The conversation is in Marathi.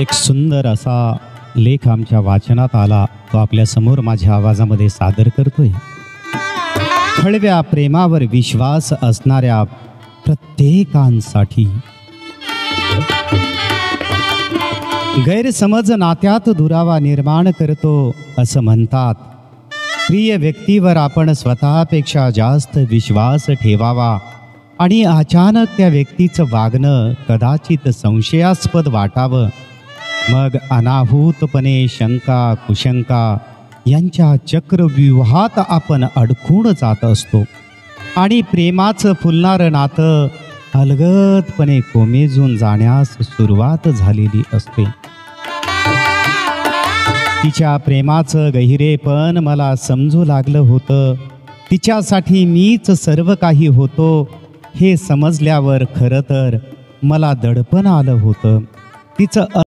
एक सुंदर असा लेख आमच्या वाचनात आला, तो आपल्या समोर माझ्या आवाजामध्ये सादर करतोय. हळव्या प्रेमावर विश्वास असणाऱ्या प्रत्येकांसाठी गैरसमज नात्यात दुरावा निर्माण करतो असं म्हणतात. प्रिय व्यक्तीवर आपण स्वतःपेक्षा जास्त विश्वास ठेवावा आणि अचानक त्या व्यक्तीचं वागणं कदाचित संशयास्पद वाटावं. मग अनाहूतपणे शंका कुशंका यांच्या चक्रव्यूहात आपण अडकून जात असतो आणि प्रेमाचं फुलणारं नातं अलगदपणे कोमेजून जाण्यास सुरुवात झालेली असते. तिच्या प्रेमाचं गहिरेपण मला समजू लागलं होतं. तिच्यासाठी मीच सर्व काही होतो हे समजल्यावर खरं तर मला दडपण आलं होतं. तिचं